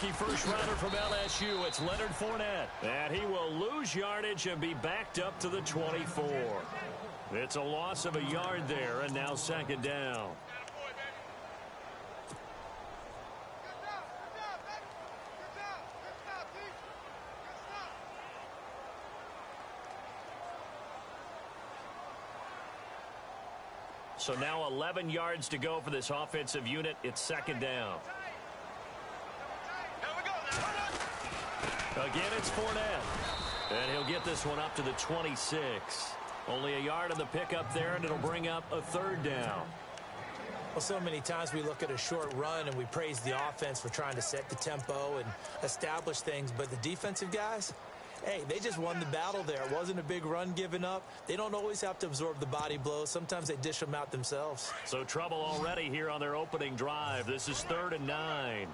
rookie first-rounder from LSU. It's Leonard Fournette. And he will lose yardage and be backed up to the 24. It's a loss of a yard there, and now second down. So now 11 yards to go for this offensive unit. It's second down. Again, it's Fournette. And he'll get this one up to the 26. Only a yard on the pickup there, and it'll bring up a third down. Well, so many times we look at a short run and we praise the offense for trying to set the tempo and establish things. But the defensive guys, hey, they just won the battle there. It wasn't a big run given up. They don't always have to absorb the body blows. Sometimes they dish them out themselves. So trouble already here on their opening drive. This is 3rd and 9.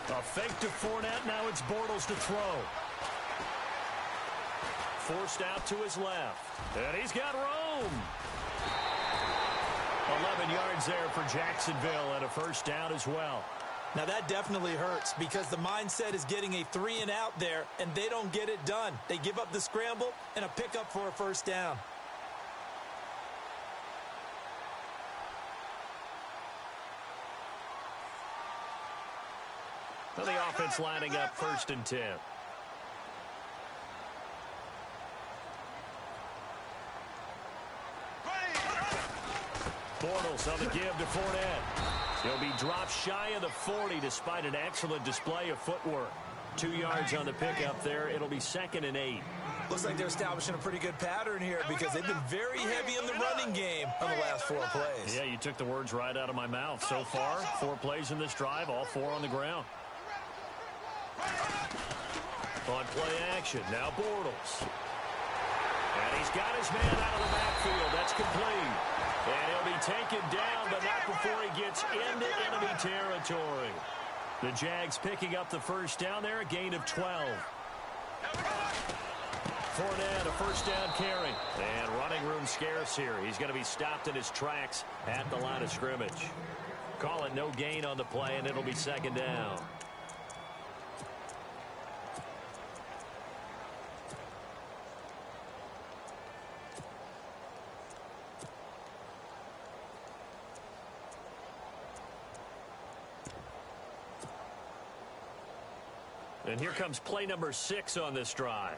A fake to Fournette. Now it's Bortles to throw. Forced out to his left. And he's got room. 11 yards there for Jacksonville and a first down as well. Now that definitely hurts because the mindset is getting a 3-and-out there, and they don't get it done. They give up the scramble and a pickup for a first down. Well, the offense lining up 1st and 10. Bortles on the give to Fournette. He'll be dropped shy of the 40 despite an excellent display of footwork. 2 yards on the pickup there. It'll be 2nd and 8. Looks like they're establishing a pretty good pattern here because they've been very heavy in the running game on the last 4 plays. Yeah, you took the words right out of my mouth. So far, 4 plays in this drive, all 4 on the ground. On play action, now Bortles. And he's got his man out of the backfield. That's complete. And he'll be taken down, but not before he gets into enemy territory. The Jags picking up the first down there, a gain of 12. Fournette, a first down carry. And running room scarce here. He's going to be stopped in his tracks at the line of scrimmage. Call it no gain on the play, and it'll be second down. And here comes play number 6 on this drive.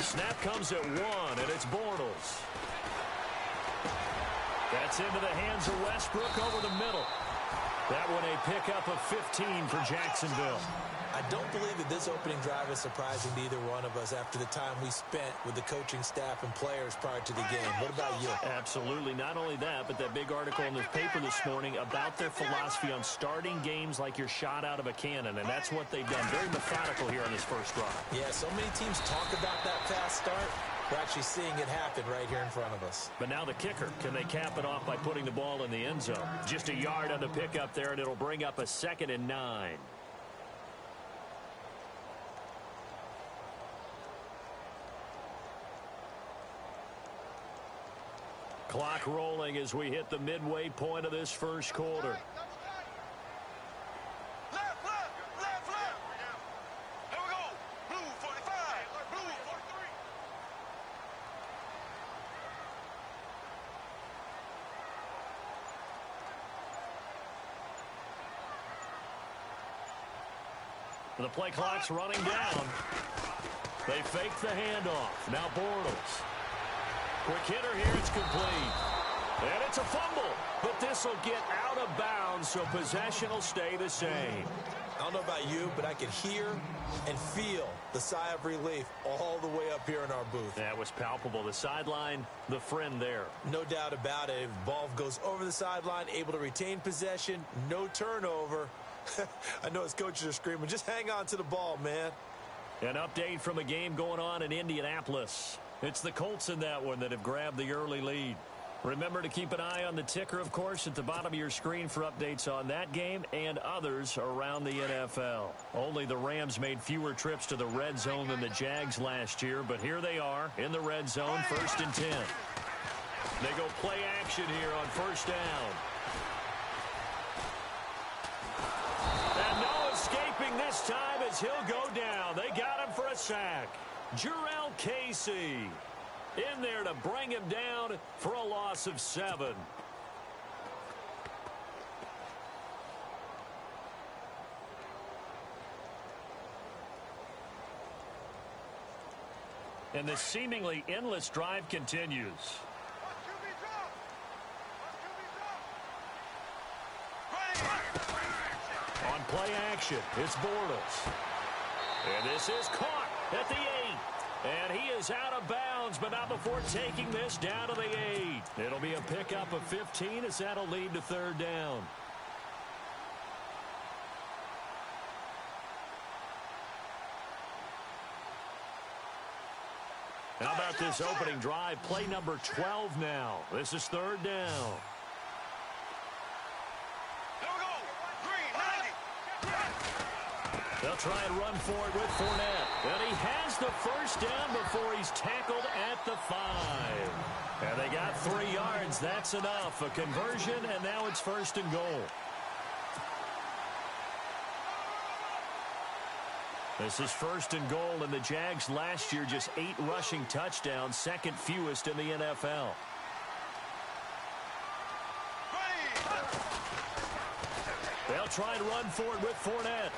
Snap comes at 1, and it's Bortles. That's into the hands of Westbrook over the middle. That one a pickup of 15 for Jacksonville. I don't believe that this opening drive is surprising to either one of us after the time we spent with the coaching staff and players prior to the game. What about you? Absolutely. Not only that, but that big article in the paper this morning about their philosophy on starting games like you're shot out of a cannon, and that's what they've done. Very methodical here on this first drive. Yeah, so many teams talk about that fast start. We're actually seeing it happen right here in front of us. But now the kicker. Can they cap it off by putting the ball in the end zone? Just a yard on the pickup there, and it'll bring up a 2nd and 9. Clock rolling as we hit the midway point of this first quarter. Here we go. Blue 45. Blue 43. The play clock's running down. They fake the handoff. Now Bortles. Quick hitter here, it's complete. And it's a fumble, but this will get out of bounds, so possession will stay the same. I don't know about you, but I could hear and feel the sigh of relief all the way up here in our booth. That was palpable. The sideline, the friend there. No doubt about it. Ball goes over the sideline, able to retain possession, no turnover. I know his coaches are screaming, just hang on to the ball, man. An update from a game going on in Indianapolis. It's the Colts in that one that have grabbed the early lead. Remember to keep an eye on the ticker, of course, at the bottom of your screen for updates on that game and others around the NFL. Only the Rams made fewer trips to the red zone than the Jags last year, but here they are in the red zone, 1st and 10. They go play action here on 1st down. And no escaping this time as he'll go down. They got him for a sack. Jarrell Casey in there to bring him down for a loss of 7. And the seemingly endless drive continues. On play action, it's Bortles. And this is caught at the 8. And he is out of bounds, but not before taking this down to the 8. It'll be a pickup of 15 as that'll lead to 3rd down. How about this opening drive? Play number 12 now. This is 3rd down. They'll try and run for it with Fournette. And he has the 1st down before he's tackled at the 5. And they got 3 yards. That's enough. A conversion, and now it's 1st and goal. This is 1st and goal, and the Jags last year just 8 rushing touchdowns, 2nd fewest in the NFL. They'll try and run for it with Fournette.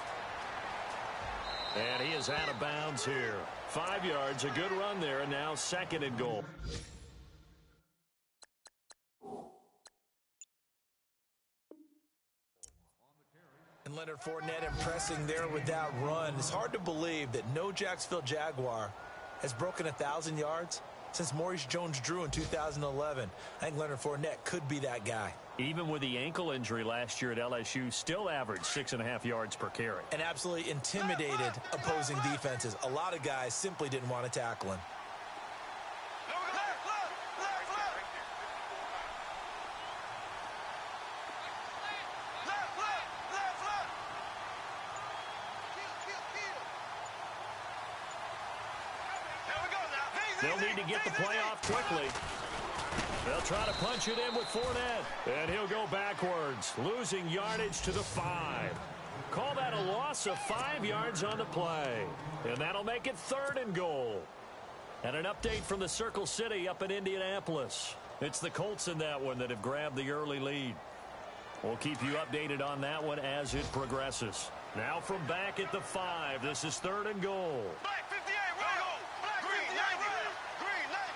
And he is out of bounds here. 5 yards, a good run there, and now 2nd and goal. And Leonard Fournette impressing there with that run. It's hard to believe that no Jacksonville Jaguar has broken 1,000 yards since Maurice Jones-Drew in 2011. I think Leonard Fournette could be that guy. Even with the ankle injury last year at LSU, still averaged 6.5 yards per carry. And absolutely intimidated opposing defenses. A lot of guys simply didn't want to tackle him. They'll need to get the play off quickly. They'll try to punch it in with Fournette. And he'll go backwards, losing yardage to the 5. Call that a loss of 5 yards on the play. And that'll make it 3rd and goal. And an update from the Circle City up in Indianapolis. It's the Colts in that one that have grabbed the early lead. We'll keep you updated on that one as it progresses. Now from back at the 5, this is 3rd and goal. Black 58, we'll go. Black 58, green 90.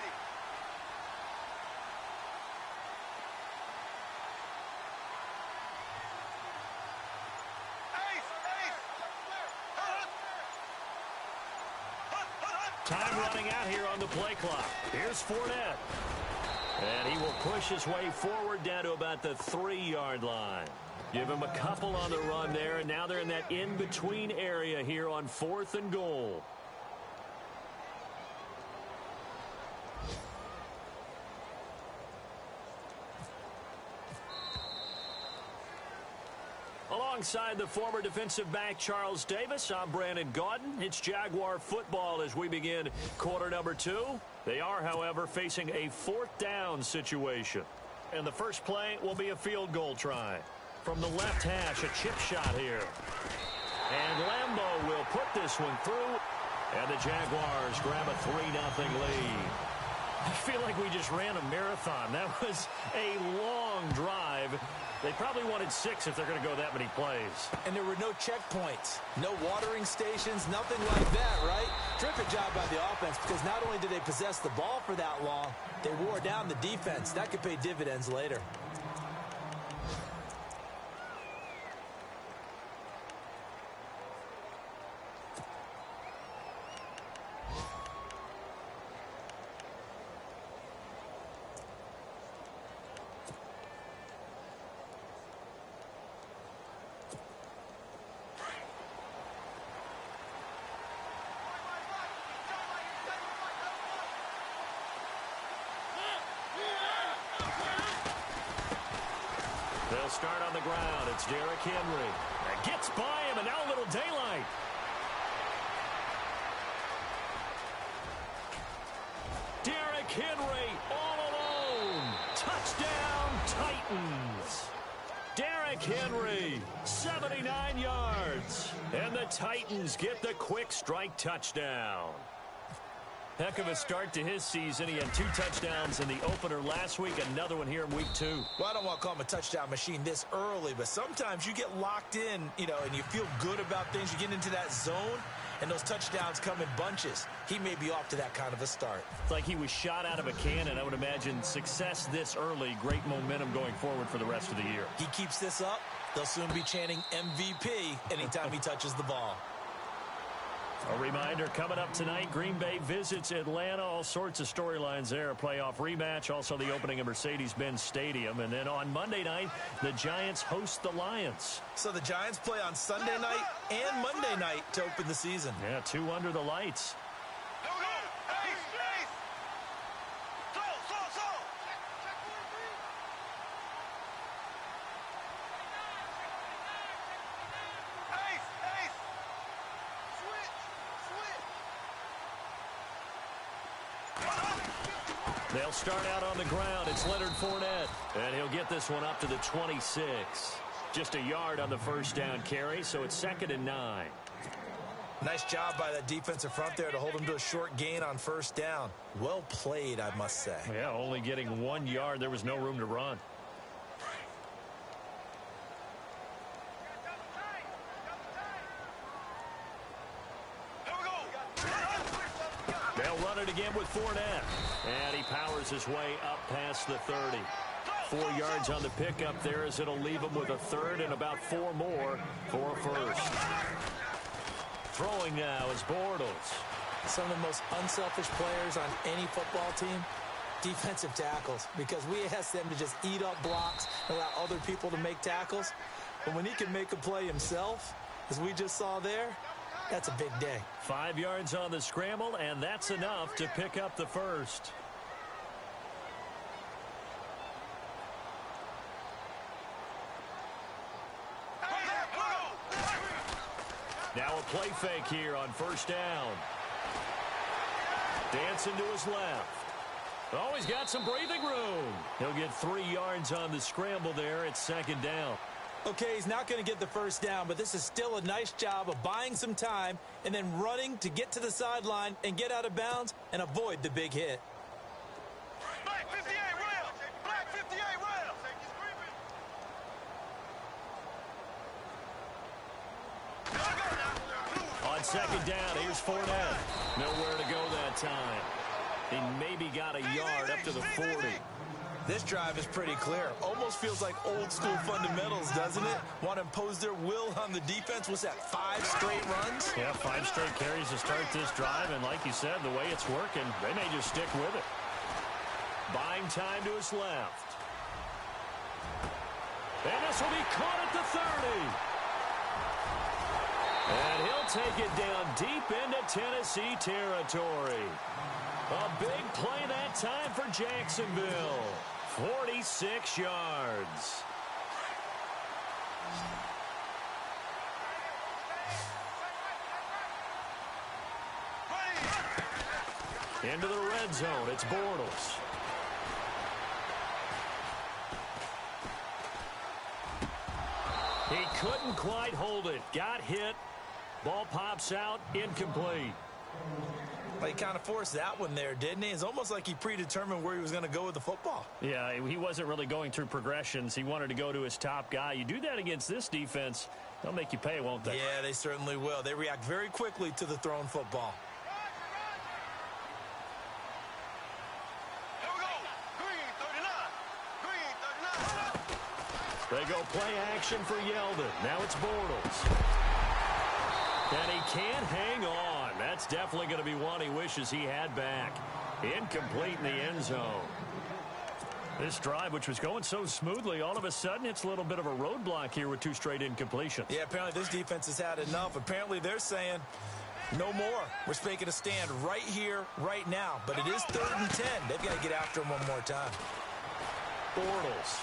Time running out here on the play clock. Here's Fournette. And he will push his way forward down to about the 3-yard line. Give him a couple on the run there, and now they're in that in-between area here on 4th and goal. Alongside the former defensive back Charles Davis, I'm Brandon Gaudin. It's Jaguar football as we begin quarter number 2. They are, however, facing a 4th down situation. And the first play will be a field goal try. From the left hash, a chip shot here. And Lambeau will put this one through. And the Jaguars grab a 3-0 lead. I feel like we just ran a marathon. That was a long drive. They probably wanted 6 if they're going to go that many plays. And there were no checkpoints, no watering stations, nothing like that, right? Terrific job by the offense because not only did they possess the ball for that long, they wore down the defense. That could pay dividends later. They'll start on the ground. It's Derrick Henry. That gets by him, and now a little daylight. Derrick Henry all alone. Touchdown, Titans. Derrick Henry, 79 yards. And the Titans get the quick strike touchdown. Heck of a start to his season. He had 2 touchdowns in the opener last week, another one here in week 2. Well, I don't want to call him a touchdown machine this early, but sometimes you get locked in, and you feel good about things. You get into that zone, and those touchdowns come in bunches. He may be off to that kind of a start. It's like he was shot out of a cannon. I would imagine success this early, great momentum going forward for the rest of the year. He keeps this up, they'll soon be chanting MVP anytime he touches the ball. A reminder, coming up tonight, Green Bay visits Atlanta. All sorts of storylines there. A playoff rematch, also the opening of Mercedes-Benz Stadium. And then on Monday night, the Giants host the Lions. So the Giants play on Sunday night and Monday night to open the season. Yeah, 2 under the lights. They'll start out on the ground. It's Leonard Fournette. And he'll get this one up to the 26. Just a yard on the first down carry, so it's 2nd and 9. Nice job by that defensive front there to hold him to a short gain on first down. Well played, I must say. Yeah, only getting 1 yard. There was no room to run. They'll run it again with Fournette. And he powers his way up past the 30. 4 yards on the pickup there as it'll leave him with a 3rd and about 4 more for a first. Throwing now is Bortles. Some of the most unselfish players on any football team, defensive tackles, because we ask them to just eat up blocks and allow other people to make tackles. But when he can make a play himself, as we just saw there, that's a big day. 5 yards on the scramble, and that's enough to pick up the first. Now a play fake here on first down. Dancing to his left. Oh, he's got some breathing room. He'll get 3 yards on the scramble there. It's 2nd down. Okay, he's not going to get the first down, but this is still a nice job of buying some time and then running to get to the sideline and get out of bounds and avoid the big hit. Black 58 rail! Black 58 rail! On 2nd down, here's Fournette. Nowhere to go that time. He maybe got a yard up to the 40. This drive is pretty clear. Almost feels like old school fundamentals, doesn't it? Want to impose their will on the defense. Was that 5 straight runs? Yeah, 5 straight carries to start this drive, and like you said, the way it's working, they may just stick with it. Buying time to his left. And this will be caught at the 30. And he'll take it down deep into Tennessee territory. A big play that time for Jacksonville. 46 yards. Into the red zone, it's Bortles. He couldn't quite hold it. Got hit. Ball pops out, incomplete. Well, he kind of forced that one there, didn't he? It's almost like he predetermined where he was going to go with the football. Yeah, he wasn't really going through progressions. He wanted to go to his top guy. You do that against this defense, they'll make you pay, won't they? Yeah, they certainly will. They react very quickly to the thrown football. Here we go. Green 39. Green 39. They go play action for Yeldon. Now it's Bortles. And he can't hang on. That's definitely going to be one he wishes he had back. Incomplete in the end zone. This drive, which was going so smoothly, all of a sudden it's a little bit of a roadblock here with 2 straight incompletions. Yeah, apparently this defense has had enough. Apparently they're saying no more. We're making a stand right here, right now. But it is 3rd and 10. They've got to get after him one more time. Bortles.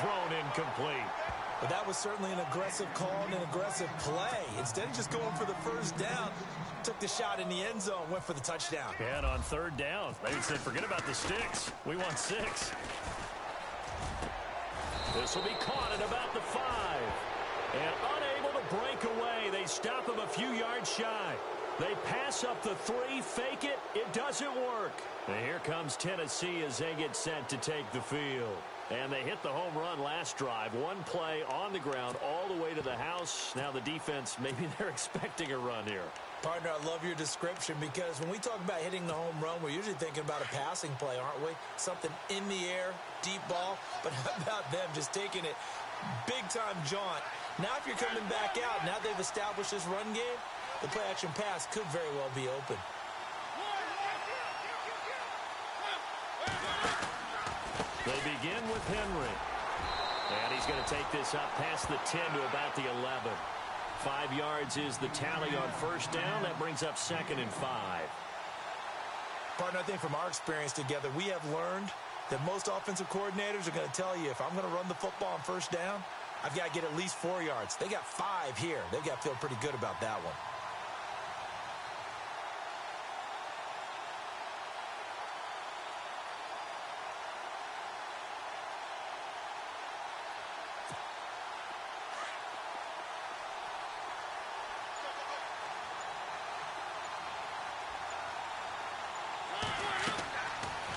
thrown incomplete. But that was certainly an aggressive call and an aggressive play. Instead of just going for the first down, took the shot in the end zone, went for the touchdown. And on third down, they said, forget about the sticks. We want 6. This will be caught at about the 5. And unable to break away, they stop him a few yards shy. They pass up the 3, fake it. It doesn't work. And here comes Tennessee as they get set to take the field. And they hit the home run last drive. One play on the ground all the way to the house. Now the defense, maybe they're expecting a run here. Partner, I love your description because when we talk about hitting the home run, we're usually thinking about a passing play, aren't we? Something in the air, deep ball. But how about them just taking it big-time jaunt? Now if you're coming back out, now they've established this run game, the play-action pass could very well be open. They begin with Henry. And he's going to take this up past the 10 to about the 11. 5 yards is the tally on first down. That brings up 2nd and 5. Partner, I think from our experience together, we have learned that most offensive coordinators are going to tell you, if I'm going to run the football on first down, I've got to get at least 4 yards. They got 5 here. They've got to feel pretty good about that one.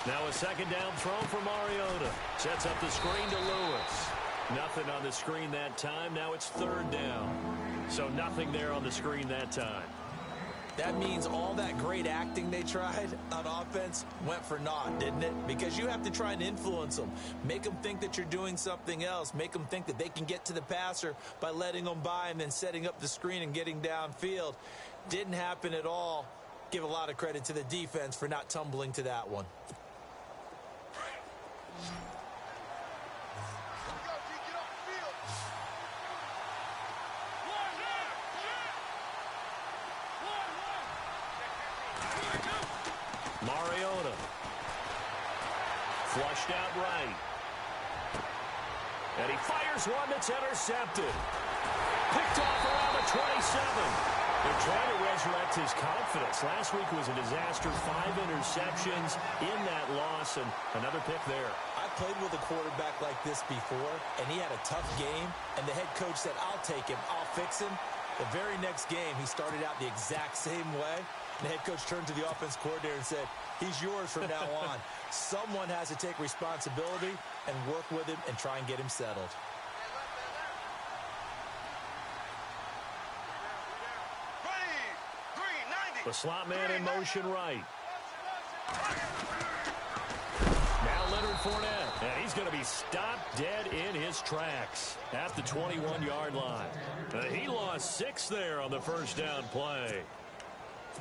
Now a second down throw for Mariota. Sets up the screen to Lewis. Nothing on the screen that time. Now it's 3rd down. So nothing there on the screen that time. That means all that great acting they tried on offense went for naught, didn't it? Because you have to try and influence them. Make them think that you're doing something else. Make them think that they can get to the passer by letting them by and then setting up the screen and getting downfield. Didn't happen at all. Give a lot of credit to the defense for not tumbling to that one. Mariota. Flushed out right. And he fires one that's intercepted. Picked off around the 27. They're trying to resurrect his confidence. Last week was a disaster. 5 interceptions in that loss, and another pick there. I played with a quarterback like this before, and he had a tough game, and the head coach said, I'll take him, I'll fix him. The very next game, he started out the exact same way. The head coach turned to the offense coordinator and said, he's yours from now on. Someone has to take responsibility and work with him and try and get him settled. The slot man in motion right. Now Leonard Fournette. And he's going to be stopped dead in his tracks at the 21-yard line. He lost 6 there on the first down play.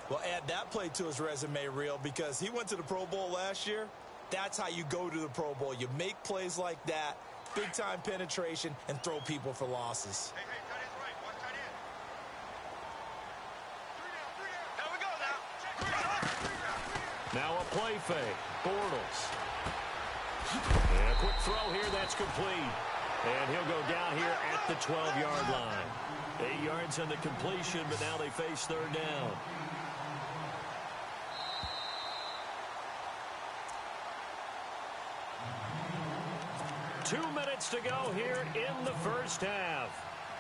Well, add that play to his resume reel because he went to the Pro Bowl last year. That's how you go to the Pro Bowl. You make plays like that, big-time penetration, and throw people for losses. Hey, tight end's right. Watch tight end. 3 down. Here we go now. Now a play fake. Bortles. And a quick throw here. That's complete. And he'll go down here at the 12-yard line. 8 yards on the completion, but now they face 3rd down. Two minutes to go here in the first half.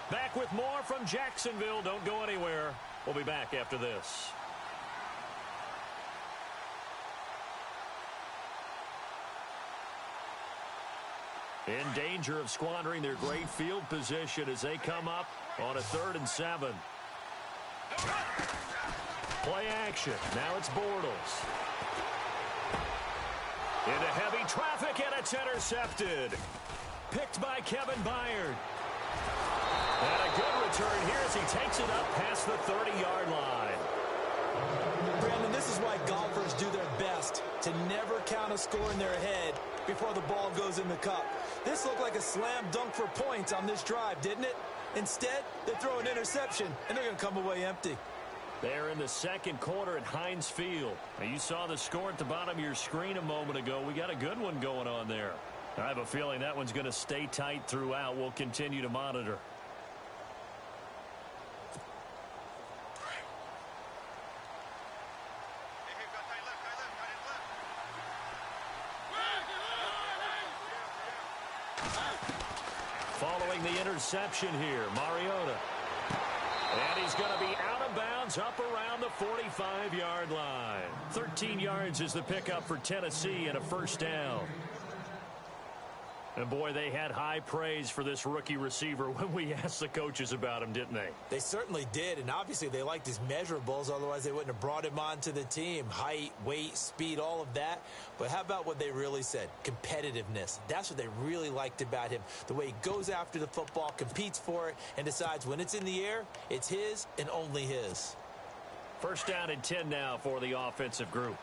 Back with more from Jacksonville. Don't go anywhere. We'll be back after this. In danger of squandering their great field position as they come up on a 3rd and 7. Play action. Now it's Bortles. Into heavy traffic, and it's intercepted. Picked by Kevin Byard. And a good return here as he takes it up past the 30-yard line. Brandon, this is why golfers do their best to never count a score in their head before the ball goes in the cup. This looked like a slam dunk for points on this drive, didn't it? Instead, they throw an interception, and they're going to come away empty. They're in the second quarter at Heinz Field. Now, you saw the score at the bottom of your screen a moment ago. We got a good one going on there. I have a feeling that one's going to stay tight throughout. We'll continue to monitor. Following the interception here, Mariota. And he's going to be out of bounds up around the 45-yard line. 13 yards is the pickup for Tennessee and a first down. And, boy, they had high praise for this rookie receiver when we asked the coaches about him, didn't they? They certainly did, and obviously they liked his measurables. Otherwise, they wouldn't have brought him onto the team. Height, weight, speed, all of that. But how about what they really said? Competitiveness. That's what they really liked about him. The way he goes after the football, competes for it, and decides when it's in the air, it's his and only his. First down and 10 now for the offensive group.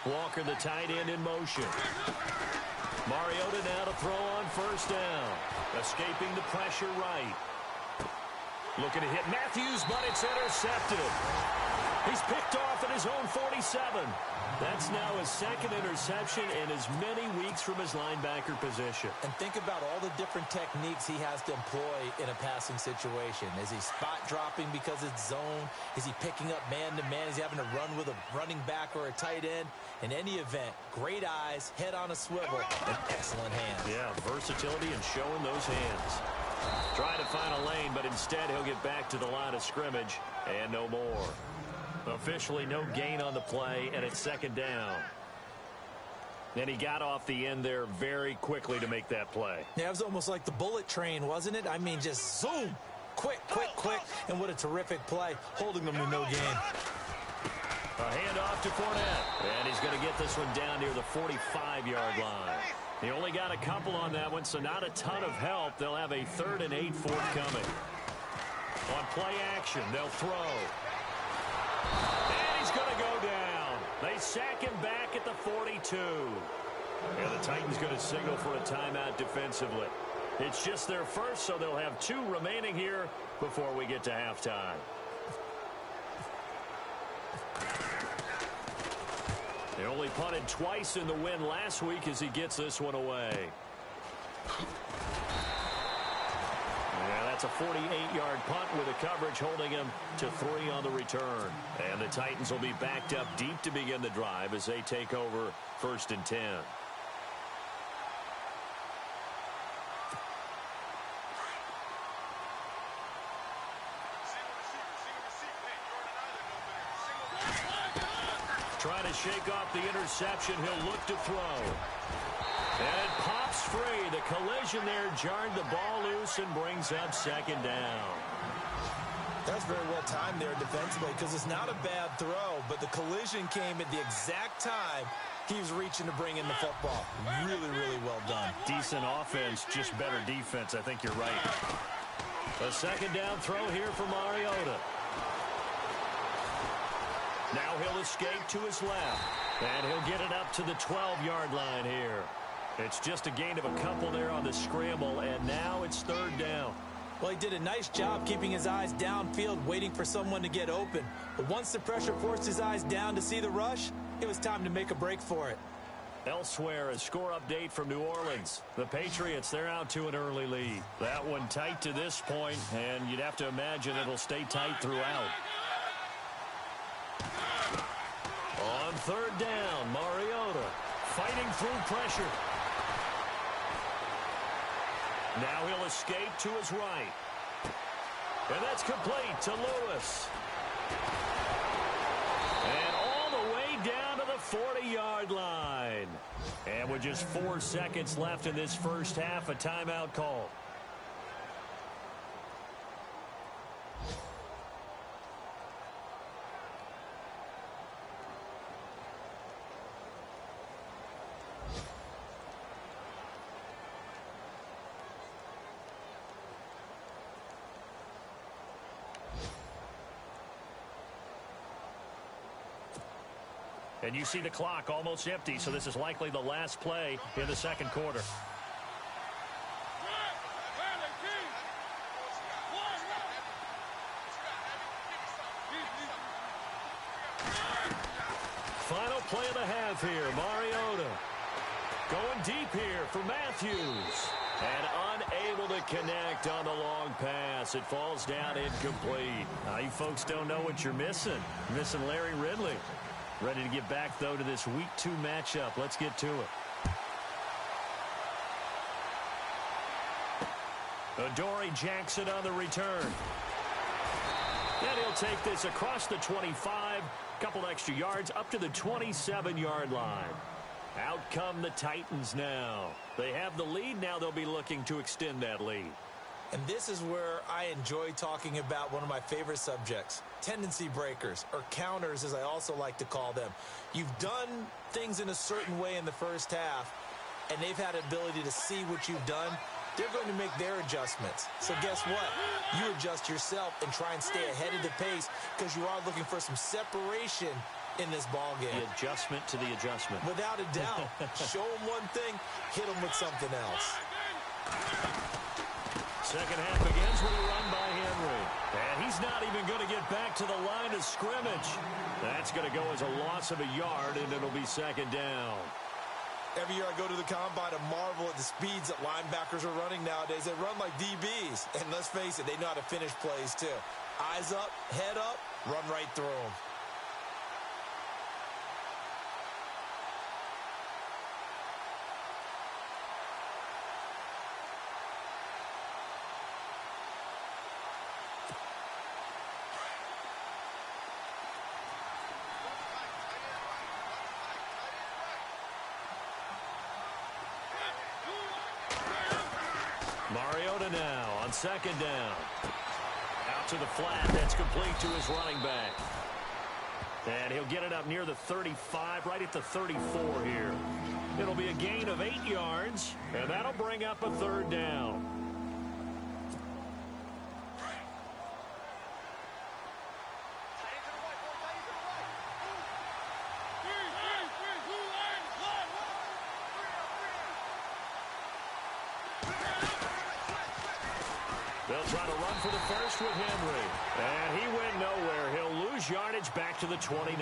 Walker, the tight end, in motion. Mariota now to throw on first down. Escaping the pressure right. Looking to hit Matthews, but it's intercepted. He's picked off at his own 47. That's now his second interception in as many weeks from his linebacker position. And think about all the different techniques he has to employ in a passing situation. Is he spot dropping because it's zone? Is he picking up man-to-man? Is he having to run with a running back or a tight end? In any event, great eyes, head on a swivel, and excellent hands. Yeah, versatility and showing those hands. Trying to find a lane, but instead he'll get back to the line of scrimmage and no more. Officially no gain on the play, and it's second down. And he got off the end there very quickly to make that play. Yeah, it was almost like the bullet train, wasn't it? I mean, just zoom, quick, and what a terrific play, holding them to no gain. A handoff to Fournette, and he's going to get this one down near the 45-yard line. He only got a couple on that one, so not a ton of help. They'll have a 3rd and 8 forthcoming. On play action, they'll throw. And he's going to go down. They sack him back at the 42. And the Titans going to signal for a timeout defensively. It's just their first, so they'll have 2 remaining here before we get to halftime. They only punted twice in the win last week as he gets this one away. Yeah, that's a 48-yard punt with a coverage holding him to 3 on the return. And the Titans will be backed up deep to begin the drive as they take over 1st and 10. Trying to shake off the interception. He'll look to throw. And it pops free. The collision there jarred the ball loose and brings up second down. That's very well timed there defensively because it's not a bad throw, but the collision came at the exact time he was reaching to bring in the football. Really, really well done. Decent offense, just better defense. I think you're right. A second down throw here for Mariota. Now he'll escape to his left. And he'll get it up to the 12-yard line here. It's just a gain of a couple there on the scramble, and now it's 3rd down. Well, he did a nice job keeping his eyes downfield, waiting for someone to get open. But once the pressure forced his eyes down to see the rush, it was time to make a break for it. Elsewhere, a score update from New Orleans. The Patriots, they're out to an early lead. That one tight to this point, and you'd have to imagine it'll stay tight throughout. On 3rd down, Mariota fighting through pressure. Now he'll escape to his right. And that's complete to Lewis. And all the way down to the 40-yard line. And with just 4 seconds left in this first half, a timeout call. And you see the clock almost empty, so this is likely the last play in the second quarter. Final play of the half here. Mariota going deep here for Matthews. And unable to connect on the long pass. It falls down incomplete. You folks don't know what you're missing. Missing Larry Ridley. Ready to get back, though, to this Week 2 matchup. Let's get to it. Adoree Jackson on the return. And he'll take this across the 25. Couple extra yards up to the 27-yard line. Out come the Titans now. They have the lead. Now they'll be looking to extend that lead. And this is where I enjoy talking about one of my favorite subjects, tendency breakers, or counters as I also like to call them. You've done things in a certain way in the first half, and they've had the ability to see what you've done. They're going to make their adjustments. So guess what? You adjust yourself and try and stay ahead of the pace because you are looking for some separation in this ball game. The adjustment to the adjustment. Without a doubt. Show them one thing, hit them with something else. Second half begins with a run by Henry. And he's not even going to get back to the line of scrimmage. That's going to go as a loss of a yard, and it'll be second down. Every year I go to the combine and marvel at the speeds that linebackers are running nowadays. They run like DBs. And let's face it, they know how to finish plays too. Eyes up, head up, run right through them. Mariota now on second down. Out to the flat. That's complete to his running back. And he'll get it up near the 35, right at the 34 here. It'll be a gain of 8 yards, and that'll bring up a third down. They'll try to run for the first with Henry. And he went nowhere. He'll lose yardage back to the 29.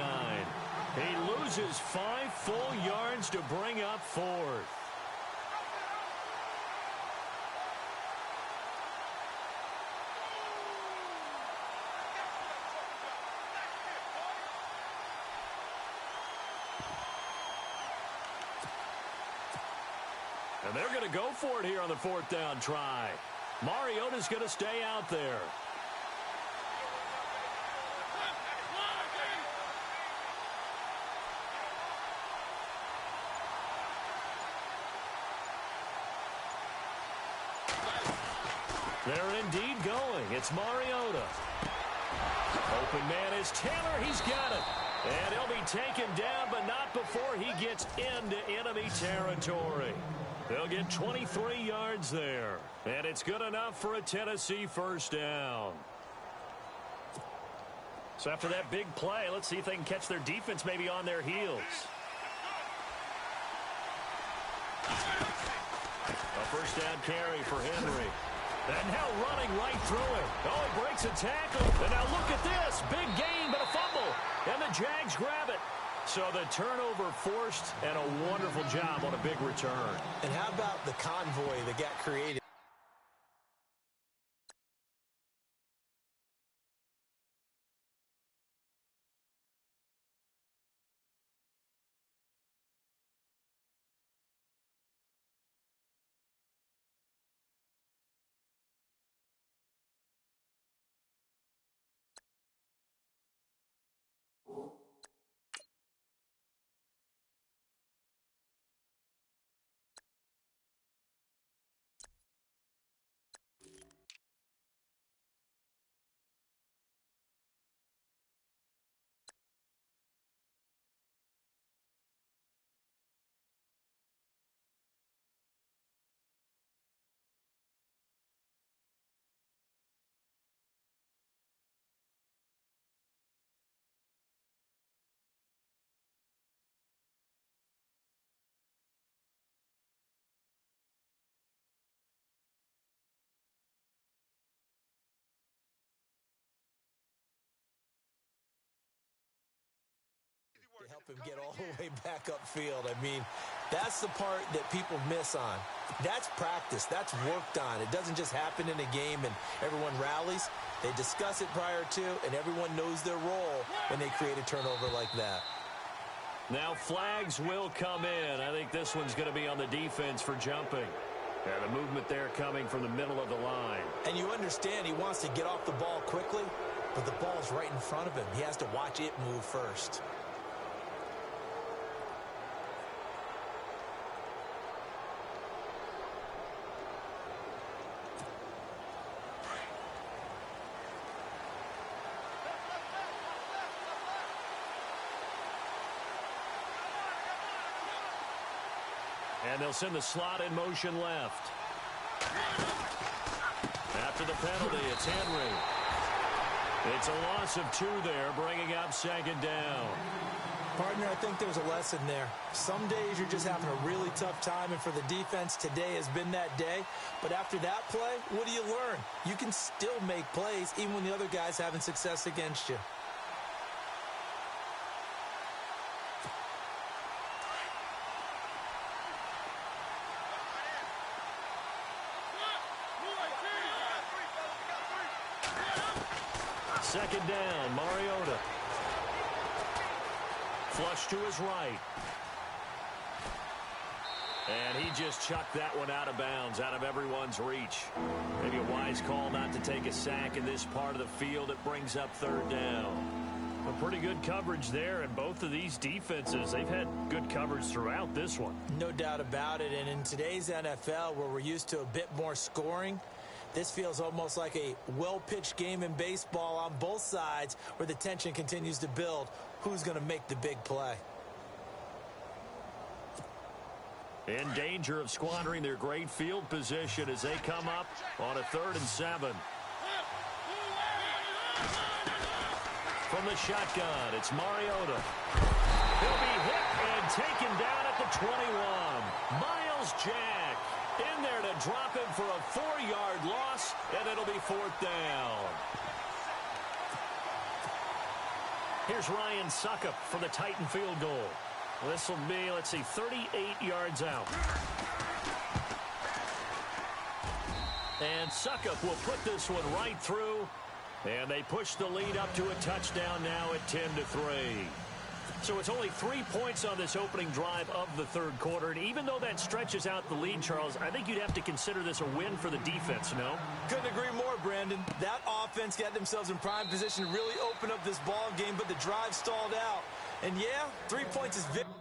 He loses 5 full yards to bring up fourth. And they're going to go for it here on the fourth down try. Mariota's going to stay out there. They're indeed going. It's Mariota. Open man is Taylor. He's got it. And he'll be taken down, but not before he gets into enemy territory. They'll get 23 yards there. And it's good enough for a Tennessee first down. So after that big play, let's see if they can catch their defense maybe on their heels. A first down carry for Henry. And now running right through it. Oh, he breaks a tackle. And now look at this. Big gain, but a fumble. And the Jags grab it. So the turnover forced, and a wonderful job on a big return. And how about the convoy that got created? him get all the way back upfield. I mean, that's the part that people miss on. That's practice. That's worked on. It doesn't just happen in a game and everyone rallies. They discuss it prior to, and everyone knows their role when they create a turnover like that. Now flags will come in. I think this one's going to be on the defense for jumping. And the movement there coming from the middle of the line. And you understand he wants to get off the ball quickly, but the ball's right in front of him. He has to watch it move first. And they'll send the slot in motion left. After the penalty, it's Henry. It's a loss of 2 there, bringing up second down. Partner, I think there's a lesson there. Some days you're just having a really tough time, and for the defense, today has been that day. But after that play, what do you learn? You can still make plays even when the other guy's having success against you. Second down, Mariota. Flush to his right. And he just chucked that one out of bounds, out of everyone's reach. Maybe a wise call not to take a sack in this part of the field. It brings up third down. A pretty good coverage there, and both of these defenses, they've had good coverage throughout this one. No doubt about it, and in today's NFL, where we're used to a bit more scoring, this feels almost like a well-pitched game in baseball on both sides where the tension continues to build. Who's going to make the big play? In danger of squandering their great field position as they come up on a 3rd and 7. From the shotgun, it's Mariota. He'll be hit and taken down at the 21. Miles Jack in there to drop him for a 4-yard loss, and it'll be 4th down. Here's Ryan Suckup for the Titan field goal. This will be, let's see, 38 yards out. And Suckup will put this one right through, and they push the lead up to a touchdown now at 10-3. So it's only 3 points on this opening drive of the third quarter. And even though that stretches out the lead, Charles, I think you'd have to consider this a win for the defense, no? Couldn't agree more, Brandon. That offense got themselves in prime position to really open up this ball game, but the drive stalled out. And yeah, 3 points is victory.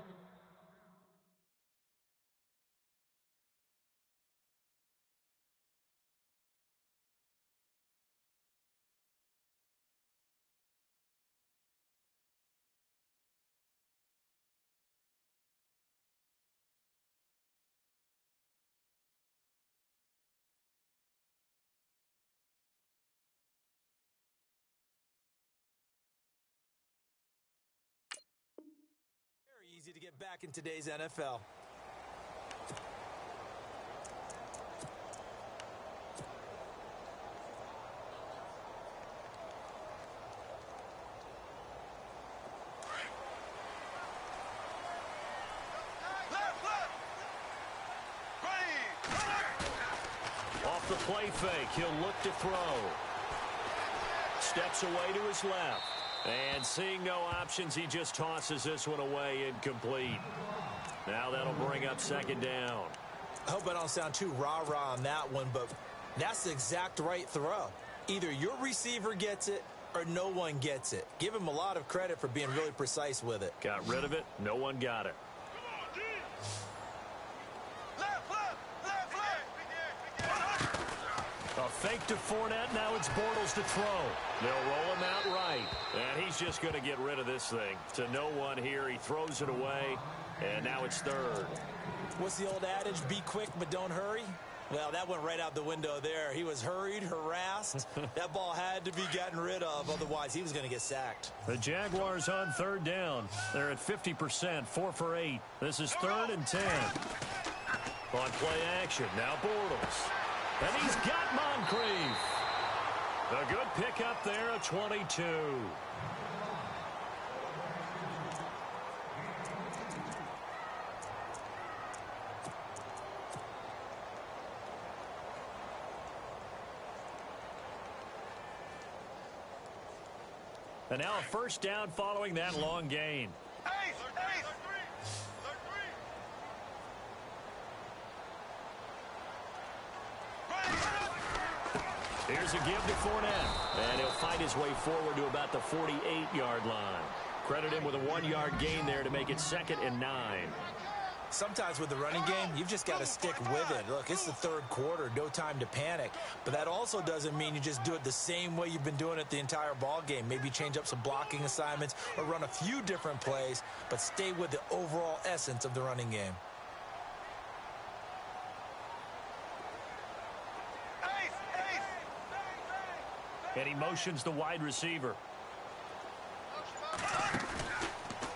Easy to get back in today's NFL. Off the play fake, he'll look to throw. Steps away to his left. And seeing no options, he just tosses this one away incomplete. Now that'll bring up second down. I hope I don't sound too rah-rah on that one, but that's the exact right throw. Either your receiver gets it or no one gets it. Give him a lot of credit for being really precise with it. Got rid of it. No one got it. A fake to Fournette. Now it's Bortles to throw. They'll roll him out right. And he's just going to get rid of this thing. To no one here. He throws it away. And now it's third. What's the old adage? Be quick, but don't hurry. Well, that went right out the window there. He was hurried, harassed. That ball had to be gotten rid of. Otherwise, he was going to get sacked. The Jaguars on third down. They're at 50%, 4 for 8. This is 3rd and 10. On play action, now Bortles. And he's got Moncrief. A good pickup there, a 22. And now a first down following that long gain. Here's a give to Fournette. And he'll fight his way forward to about the 48-yard line. Credit him with a 1-yard gain there to make it 2nd and 9. Sometimes with the running game, you've just got to stick with it. Look, it's the third quarter, no time to panic. But that also doesn't mean you just do it the same way you've been doing it the entire ball game. Maybe change up some blocking assignments or run a few different plays, but stay with the overall essence of the running game. And he motions the wide receiver.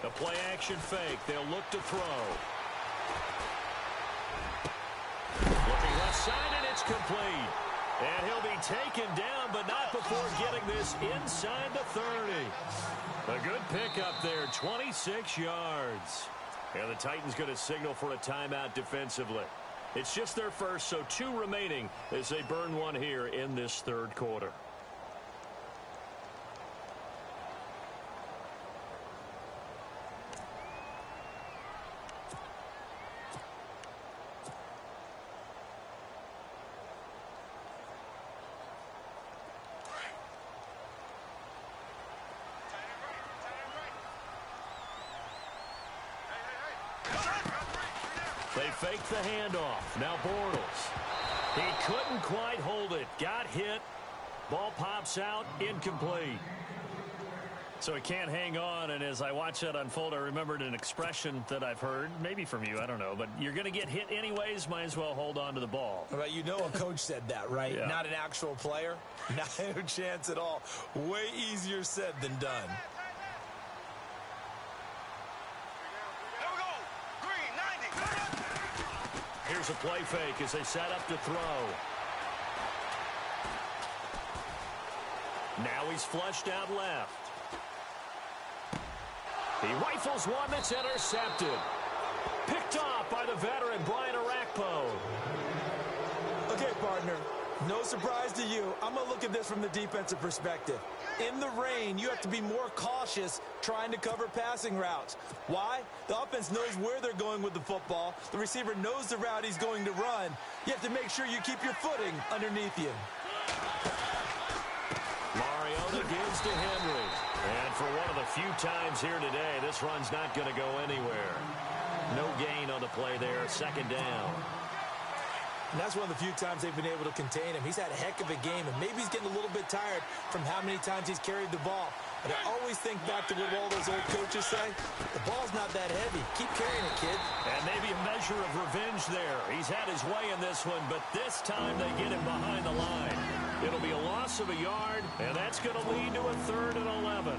A play-action fake. They'll look to throw. Looking left side, and it's complete. And he'll be taken down, but not before getting this inside the 30. A good pickup there, 26 yards. And the Titans going to signal for a timeout defensively. It's just their first, so 2 remaining as they burn one here in this third quarter. They fake the handoff. Now Bortles. He couldn't quite hold it. Got hit. Ball pops out. Incomplete. So he can't hang on, and as I watch that unfold, I remembered an expression that I've heard, maybe from you, I don't know, but you're going to get hit anyways, might as well hold on to the ball. Right, you know a coach said that, right? Yeah. Not an actual player. No chance at all. Way easier said than done. Here's a play fake as they set up to throw. Now he's flushed out left. He rifles one that's intercepted. Picked off by the veteran, Brian Arakpo. Okay, partner, no surprise to you. I'm going to look at this from the defensive perspective. In the rain, you have to be more cautious trying to cover passing routes. Why? The offense knows where they're going with the football. The receiver knows the route he's going to run. You have to make sure you keep your footing underneath you. Mariota gives to Henry. And for one of the few times here today, this run's not going to go anywhere. No gain on the play there, 2nd down. And that's one of the few times they've been able to contain him. He's had a heck of a game, and maybe he's getting a little bit tired from how many times he's carried the ball. But I always think back to what all those old coaches say. The ball's not that heavy. Keep carrying it, kid. And maybe a measure of revenge there. He's had his way in this one, but this time they get him behind the line. It'll be a loss of a yard, and that's going to lead to a 3rd and 11.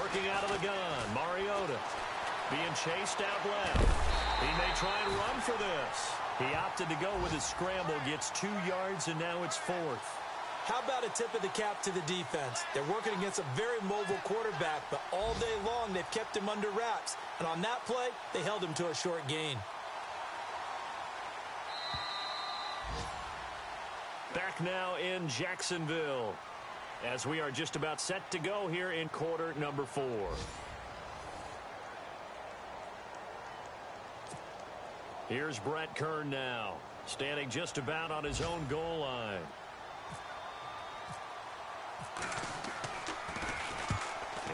Working out of the gun, Mariota being chased out left. He may try and run for this. He opted to go with his scramble, gets 2 yards, and now it's 4th. How about a tip of the cap to the defense? They're working against a very mobile quarterback, but all day long they've kept him under wraps. And on that play, they held him to a short gain. Back now in Jacksonville, as we are just about set to go here in quarter number 4. Here's Brett Kern now, standing just about on his own goal line.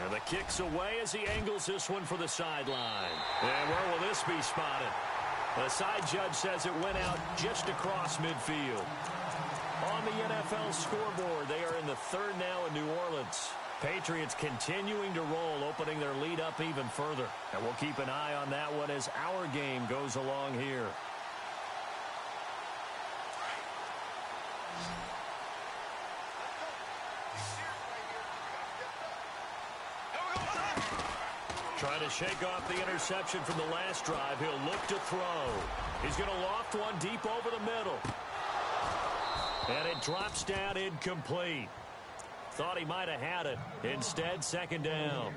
And the kick's away as he angles this one for the sideline. And where will this be spotted? The side judge says it went out just across midfield. On the NFL scoreboard, they are in the 3rd now in New Orleans. Patriots continuing to roll, opening their lead up even further. And we'll keep an eye on that one as our game goes along here. Trying to shake off the interception from the last drive. He'll look to throw. He's going to loft one deep over the middle. And it drops down incomplete. Thought he might have had it. Instead, second down.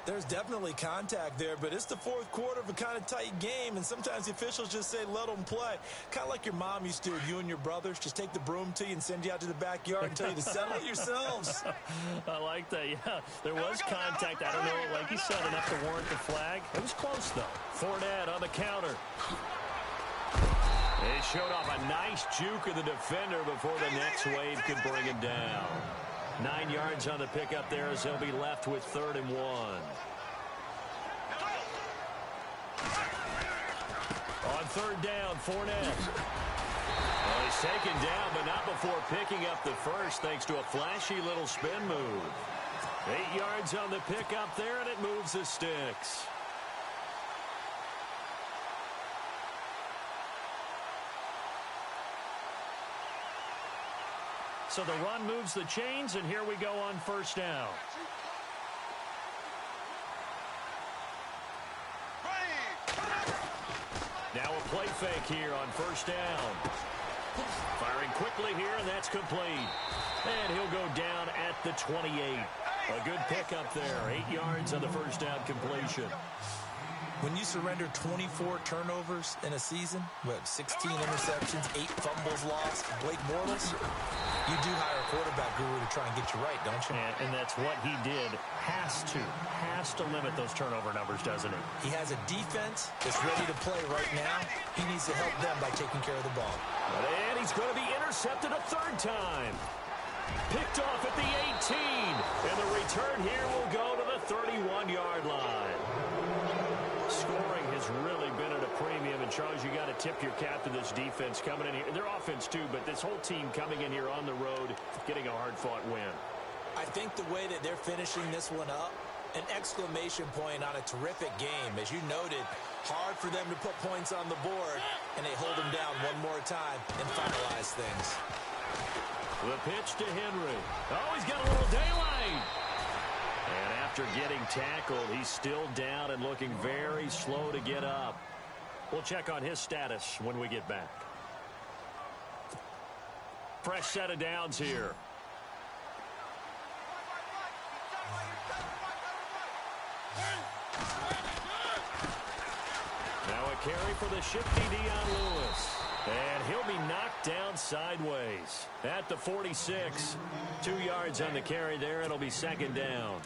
There's definitely contact there, but it's the fourth quarter of a kind of tight game, and sometimes the officials just say, let them play. Kind of like your mom used to do with you and your brothers. Just take the broom to you and send you out to the backyard and tell you to settle it yourselves. I like that, yeah. There was contact. I don't know, like you said, enough to warrant the flag. It was close, though. Fournette on the counter. He showed off a nice juke of the defender before the next wave could bring him down. 9 yards on the pickup there as he'll be left with 3rd and 1. On 3rd down, Fournette. Well, he's taken down, but not before picking up the first thanks to a flashy little spin move. 8 yards on the pickup there, and it moves the sticks. So the run moves the chains, and here we go on 1st down. Now a play fake here on 1st down. Firing quickly here, and that's complete. And he'll go down at the 28. A good pickup there. 8 yards on the 1st down completion. When you surrender 24 turnovers in a season, 16 interceptions, 8 fumbles lost, Blake Bortles, you do hire a quarterback guru to try and get you right, don't you? And that's what he did. Has to limit those turnover numbers, doesn't he? He has a defense that's ready to play right now. He needs to help them by taking care of the ball. And he's going to be intercepted a 3rd time. Picked off at the 18. And the return here will go to the 31-yard line. Scoring has really been at a premium, and Charles, you got to tip your cap to this defense coming in here. Their offense too, but this whole team coming in here on the road, getting a hard-fought win. I think the way that they're finishing this one up, an exclamation point on a terrific game. As you noted, hard for them to put points on the board, and they hold them down one more time and finalize things. The pitch to Henry. Oh, he's got a little daylight. And after getting tackled, he's still down and looking very slow to get up. We'll check on his status when we get back. Fresh set of downs here. Now a carry for the shifty Dion Lewis. And he'll be knocked down sideways at the 46. 2 yards on the carry there. It'll be 2nd down.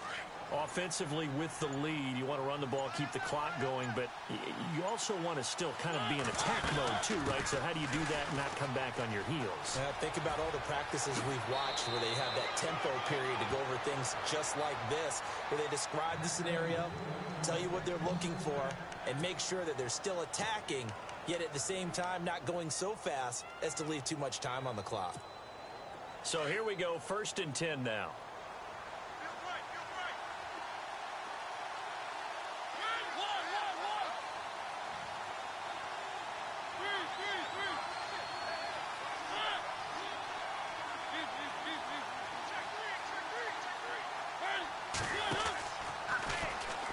Offensively with the lead, you want to run the ball, keep the clock going, but you also want to still kind of be in attack mode too, right? So how do you do that and not come back on your heels? Think about all the practices we've watched where they have that tempo period to go over things just like this, where they describe the scenario, tell you what they're looking for, and make sure that they're still attacking, yet at the same time not going so fast as to leave too much time on the clock. So here we go, 1st and 10 now.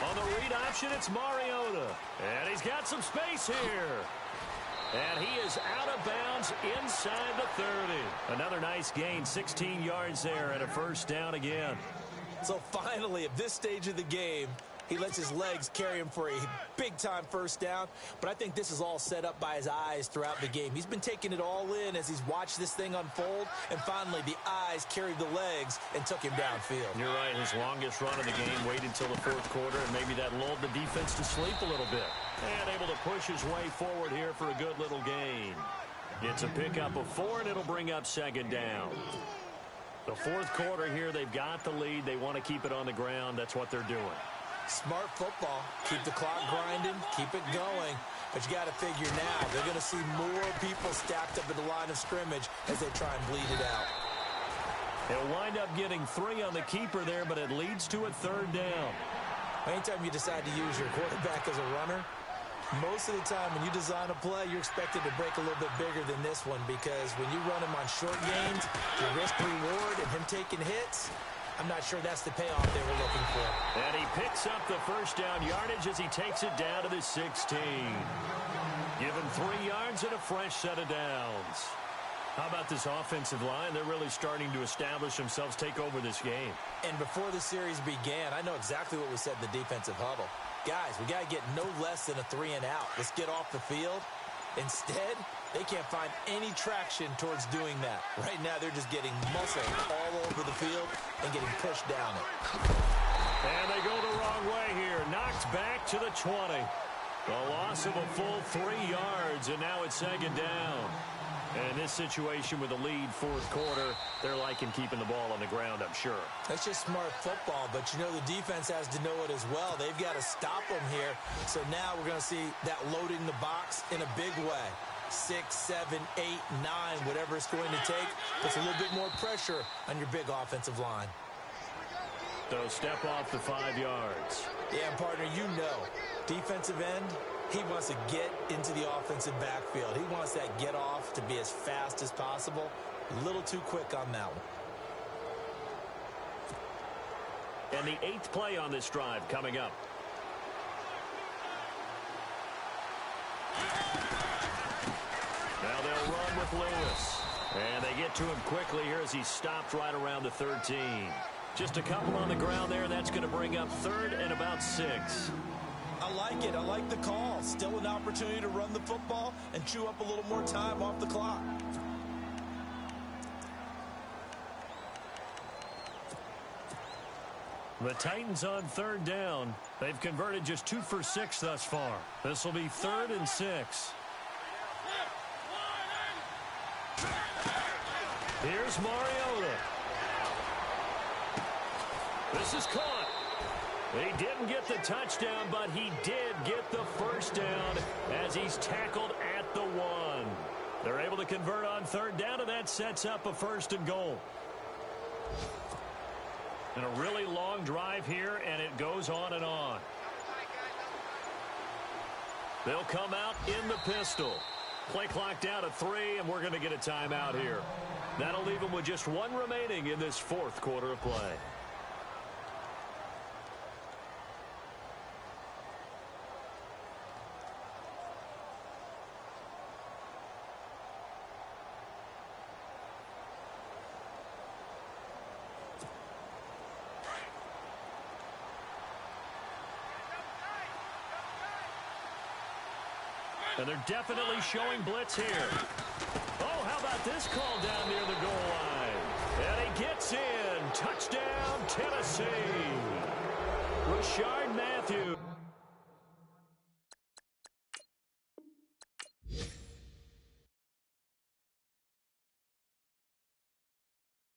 On the read option, it's Mariota. And he's got some space here. And he is out of bounds inside the 30. Another nice gain, 16 yards there, and a 1st down again. So finally, at this stage of the game, he lets his legs carry him for a big-time 1st down. But I think this is all set up by his eyes throughout the game. He's been taking it all in as he's watched this thing unfold. And finally, the eyes carried the legs and took him downfield. You're right. His longest run of the game waited until the 4th quarter, and maybe that lulled the defense to sleep a little bit. And able to push his way forward here for a good little gain. It's a pickup of 4, and it'll bring up 2nd down. The 4th quarter here, they've got the lead. They want to keep it on the ground. That's what they're doing. Smart football. Keep the clock grinding. Keep it going. But you got to figure now, they're going to see more people stacked up at the line of scrimmage as they try and bleed it out. He'll wind up getting 3 on the keeper there, but it leads to a 3rd down. Anytime you decide to use your quarterback as a runner, most of the time when you design a play, you're expected to break a little bit bigger than this one, because when you run him on short gains, the risk reward and him taking hits, I'm not sure that's the payoff they were looking for. And he picks up the first down yardage as he takes it down to the 16. Given 3 yards and a fresh set of downs. How about this offensive line? They're really starting to establish themselves, take over this game. And before the series began, I know exactly what we said in the defensive huddle. Guys, we got to get no less than a 3 and out. Let's get off the field. Instead, they can't find any traction towards doing that. Right now, they're just getting muscled all over the field and getting pushed down it. And they go the wrong way here. Knocked back to the 20. The loss of a full 3 yards, and now it's 2nd down. And in this situation with a lead 4th quarter, they're liking keeping the ball on the ground, I'm sure. That's just smart football, but you know the defense has to know it as well. They've got to stop them here. So now we're going to see that loading the box in a big way. 6, 7, 8, 9, whatever it's going to take. Puts a little bit more pressure on your big offensive line. So step off the 5 yards. Yeah, partner, you know, defensive end, he wants to get into the offensive backfield. He wants that get off to be as fast as possible. A little too quick on that one. And the 8th play on this drive coming up. Now they'll run with Lewis. And they get to him quickly here as he's stopped right around the 13. Just a couple on the ground there. That's going to bring up 3rd and about 6. I like it. I like the call. Still an opportunity to run the football and chew up a little more time off the clock. The Titans on 3rd down. They've converted just 2 for 6 thus far. This will be 3rd and 6. Here's Mariota. This is caught. He didn't get the touchdown, but he did get the first down as he's tackled at the 1. They're able to convert on 3rd down, and that sets up a 1st and goal. And a really long drive here, and it goes on and on. They'll come out in the pistol. Play clock down to 3, and we're going to get a timeout here. That'll leave them with just 1 remaining in this 4th quarter of play. And they're definitely showing blitz here. Oh, how about this call down near the goal line? And he gets in. Touchdown, Tennessee. Rashard Matthews.